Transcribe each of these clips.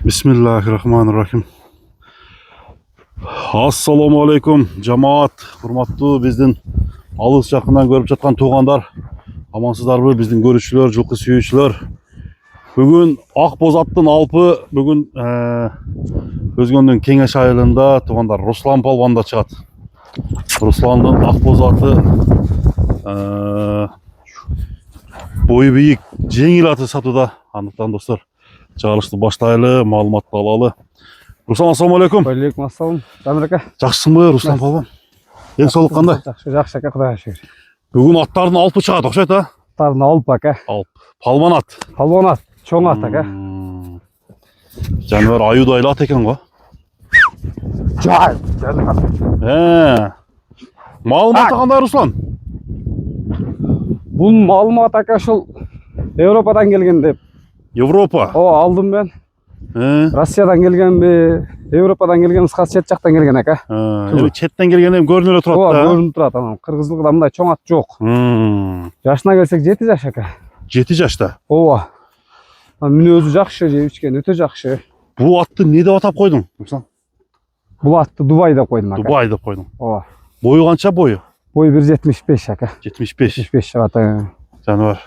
Bismillahirrahmanirrahim. Assalamu alaikum жамаат, урматтуу биздин алыс жакындан көрүп жаткан туугандар. Амансыздарбы биздин көрүүчүлөр, жылкы сүйүүчүлөр. Бүгүн ак боз аттын алпы бүгүн Өзгөндүн Кеңеш айылында туугандар Руслан Палванда чыгат. Русландын ак боз аты бою бийик, жеңил аты сатууда. Андыктан достор, чыгарылышты баштайлы, маалыматты алалы. Руслан, ассаламу алейкум. Алейкум ассалам. Жамир ака. Жакшысыңбы, Руслан Палван? Ден соолук кандай? Жакшы ака, Кудайга шүгүр. Бүгүн аттардын алпы чыгат, окшойт а? Аттардын алпы ака. Алп. Палван ат. Палван ат, чоң ат ака. Жаныбар аюудайлы ат экен го. Жай. Маалыматы кандай, Руслан? Бул маалымат ака ушул Европадан келген деп. Европа. Алдым мен. Россиядан келгенби, Европадан келген, чет жактан келген ака. Четтен келген эми көрүнүп турат да. Көрүнүп турат, анан кыргызлыгында мындай чоң ат жок. Жашына келсек 7 жаш ака. 7 жашта. Ооба. Мүнөзү жакшы, жеп ичкен өтө жакшы. Бул атты эмне деп атап койдуң, Руслан? Бул атты Дубай деп койдум ака. Дубай деп койдуң. Ооба. Бою канча бою? Бою 1.75 ака. 75 чыгат. Жаныбар.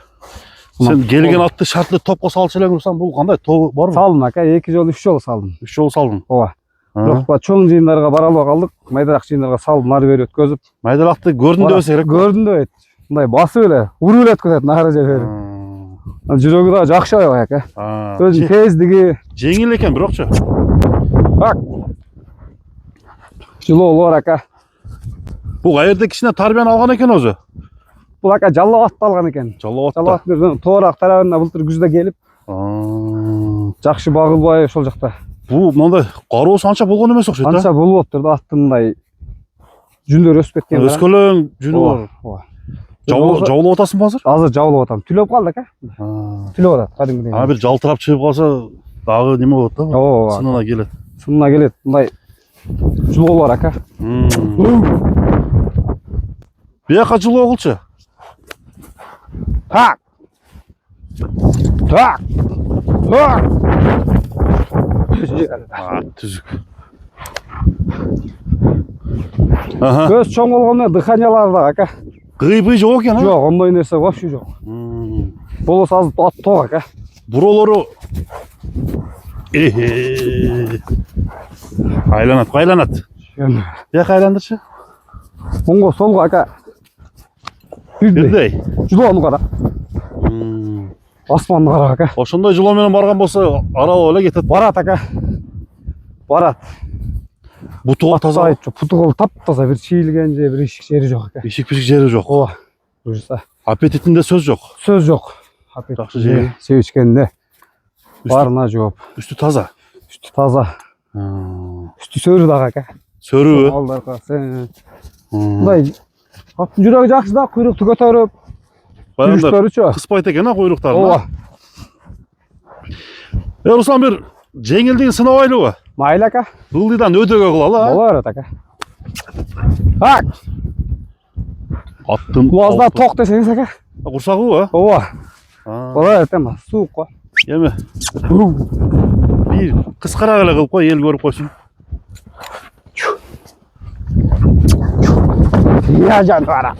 Сен келген атты шартлы топко салчу элең, Руслан, бул кандай? Тобу барбы? Салдым ака, 2 жолу 3 жолу салдым. 3 жолу салдың. Ооба. Бирок чоң жыйындарга бара албай калдык. Майдаак жыйындарга салдым, ары бери өткөзүп. Майдалакты көрдүм дебесе керек. Көрдүм деп. Мындай басып эле, уруп эле өткөзөт нары же бери. Жүрөгү да жакшы аябай ака. Өзүнүн тездиги. Жеңил экен бирокчу. Бак. Жылоо бар ака. Бул каерде кичине тарбияны алган экен өзү? Бул ака Жалал-Абадта алган экен. Жалал-Абадта. Тоорак тарабына былтыр күздө келип. Жакшы багылбай ошол жакта. Бул мындай кароосу анча болгон эмес окшойт да? Анча болуп атты да, аттын мындай жүндөрү өсүп кеткен. Өскөлөң жүнү бар. Ооба. Жабылып атасың азыр? Азыр жабылып атам. Түлөп калды ака. Түлөп атат кадимгидей. Бир жалтырап чыгып калса дагы неме болот да? Ооба. Сынына келет. Сынына келет. Мындай жылоо бар ака. Бияка жылоо кылчы. Так. Так. Так. Түзүк. Көз чоң болгондо дыханиялары да ака. Кыйбый жок экен, а? Жок, ондой нерсе вообще жок. Болосо азыр ат ток ака. Буролору айланат. Бияка айландырчы. Оңго солго ака. Бирдей. Жылоону кара. Асманды кара ака. Ошондой жылоо менен барган болсо аралап эле кетет. Барат ака. Барат. Бутугу таза. Бутугу таптаза, бир чийилген же, бир ишик жери жок ака. Ишик-пишик жери жок. Ооба. Буюрса. Аппетитинде сөз жок. Сөз жок. Жакшы жей. Себичкенде. Барына жооп. Үстү таза. Үстү таза. Үстү сөрү дагы ака. Сөрүбү? Алдарга. Мындай аттын жүрөгү жакшы да, куйрукту көтөрүп. Баягында кыспайт экен а куйруктарын. Ооба. Руслан, бир жеңилдигин сынабайлыбы? Майыл ака. Ылдыйдан өтөгө кылалы а? Боло берет ака. Так. Аттын Кулазда ток десеңиз ака. Курсагыбы? Ооба. Боло берет эми, суук го. Эми бир кыскараак эле кылып кой, эл көрүп койсун. Я жанбара.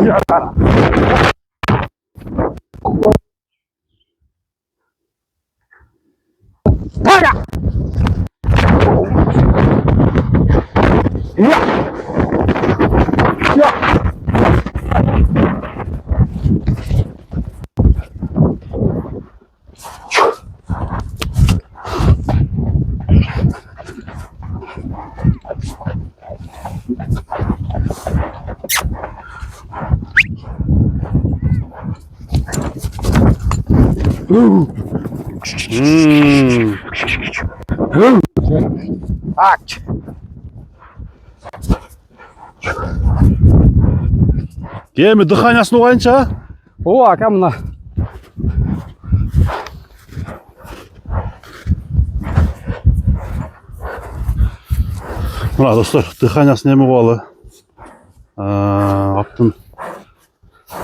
Я жанбара. Тага. Я. Я. Эми дыханиясын угайынчы а? Ооба ака, мына. Мына достор, дыханиясын эми кылалы. Аттын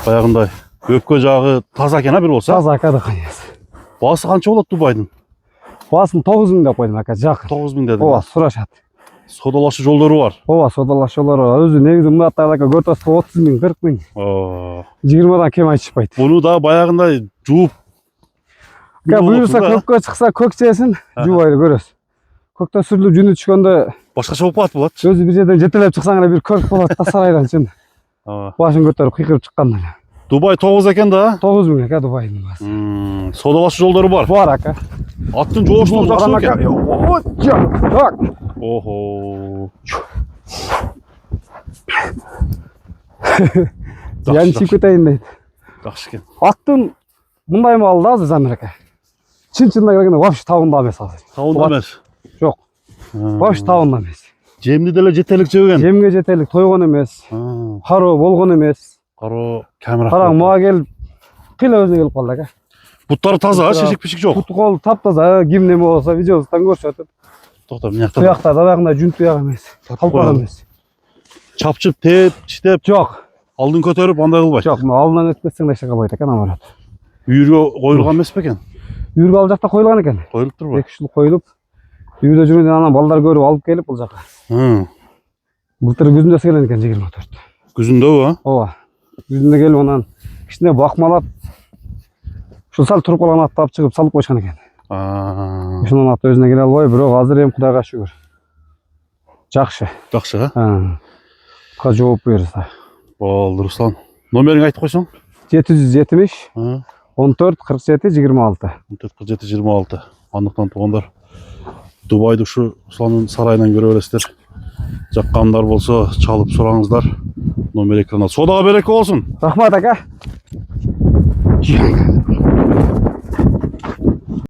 баягындай өпкө жагы таза экен а бир болсо. Таза ака дыханиясы. Басы қанша болады Дубайдың? Басын 9000 деп қойдым ака, жақын. 9000 дедің. Ооба, сурашат. Содалашы жолдары бар. Ооба, содалаш жолдары бар. Өзү негизи мындаттагы көтөсү 30 000, 40 000. 20дан кем айтышпайт. Бұны да баяғындай жууп. Буюрса көккө чыкса көкчесин жуубайды көрөсүз. Көктө сүрүлүп жүнү түшкөндө Башкача болуп калат болот. өзү бир жерден жетелеп чыксаң эле бир көрк болот да сарайдан чын. Башын көтөрүп кыйкырып чыкканда. Дубай 9 экен да? 9000 ака Дубайдын басы. Содалашы жолдары бар. Бар ака. Аттын жооштугу жакшы экен. Так. Охо. Yani çiftliğin deydi. Жакшы экен. Аттын мындай маалы да азыр Замир ака. Чын-чынына келгенде вообще табында эмес азыр. Табында эмес. Жок. Вообще табында эмес. Жемди деле жетелик жебеген. Жемге жетелик тойгон эмес. Кароо болгон эмес. Кароо камера. Караң мага келип кыйла өзүнө келип калды ака. Буттары таза, шешек-пишик жок. Буту кол таптаза, ким неме болсо видеобуздан көрсөтүп. Токто, мына жакта. Туякта да баягындай жүн туяк эмес. Калпак эмес. Чапчып, теп, читеп, Жок. алдын көтөрүп андай кылбайт. Жок, алдынан өткөзсөң да эч кылбайт экен амарат. Үйүргө коюлган эмес бекен? Үйүргө ал жакта коюлган экен. Коюлуп турбу? 2 жыл коюлуп, үйдө жүргөндөн анан балдар көрүп алып келип бул жака. Былтыр күзүндө келген экен 24. Күзүндөбү, а? Ооба. Күзүндө келип анан кичине бакмалап ушул сал туруп калган атты алып чыгып салып койшон экен. Ошондон ат өзүнө келе албай, бирок азыр эми Кудайга шүгүр. Жакшы. Жакшы, а? Ка жооп берсе. Болду, Руслан. Номериңди айтып койсоң? 770 14 47 26. 14 47 26. Андыктан туугандар Дубайды ушу Русландын сарайынан көрө бересиздер. Жаккандар болсо чалып сураңыздар. Номер экранда. Содага береке болсун. Рахмат ака.